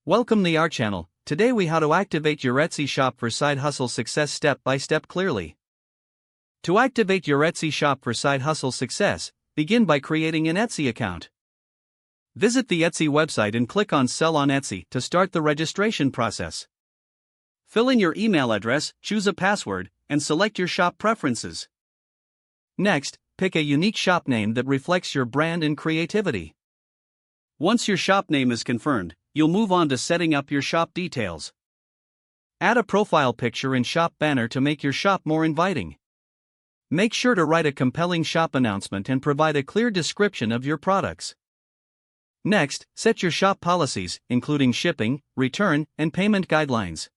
Welcome to our channel. Today we how to activate your Etsy shop for side hustle success step by step clearly. To activate your Etsy shop for side hustle success, begin by creating an Etsy account. Visit the Etsy website and click on Sell on Etsy to start the registration process. Fill in your email address, choose a password, and select your shop preferences. Next, pick a unique shop name that reflects your brand and creativity. Once your shop name is confirmed, you'll move on to setting up your shop details. Add a profile picture and shop banner to make your shop more inviting. Make sure to write a compelling shop announcement and provide a clear description of your products. Next, set your shop policies, including shipping, return, and payment guidelines.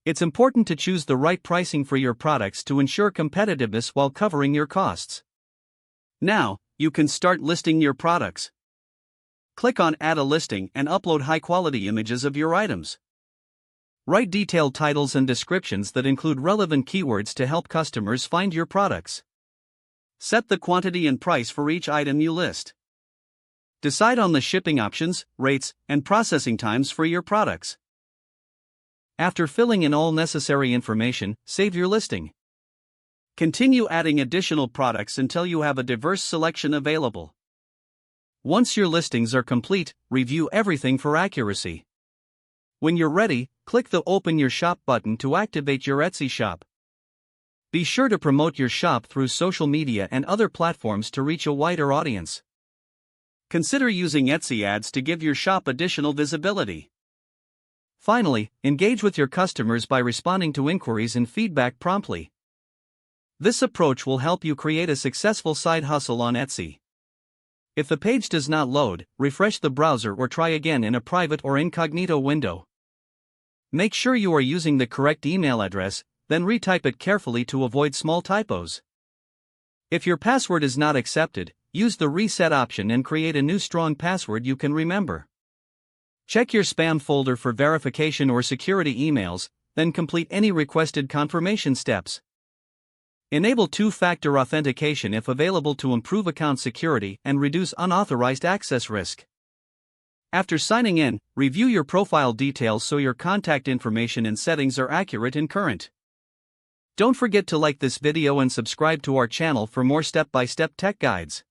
It's important to choose the right pricing for your products to ensure competitiveness while covering your costs. Now, you can start listing your products. Click on Add a listing and upload high-quality images of your items. Write detailed titles and descriptions that include relevant keywords to help customers find your products. Set the quantity and price for each item you list. Decide on the shipping options, rates, and processing times for your products. After filling in all necessary information, save your listing. Continue adding additional products until you have a diverse selection available. Once your listings are complete, review everything for accuracy. When you're ready, click the Open Your Shop button to activate your Etsy shop. Be sure to promote your shop through social media and other platforms to reach a wider audience. Consider using Etsy ads to give your shop additional visibility. Finally, engage with your customers by responding to inquiries and feedback promptly. This approach will help you create a successful side hustle on Etsy. If the page does not load, refresh the browser or try again in a private or incognito window. Make sure you are using the correct email address, then retype it carefully to avoid small typos. If your password is not accepted, use the reset option and create a new strong password you can remember. Check your spam folder for verification or security emails, then complete any requested confirmation steps. Enable two-factor authentication if available to improve account security and reduce unauthorized access risk. After signing in, review your profile details so your contact information and settings are accurate and current. Don't forget to like this video and subscribe to our channel for more step-by-step tech guides.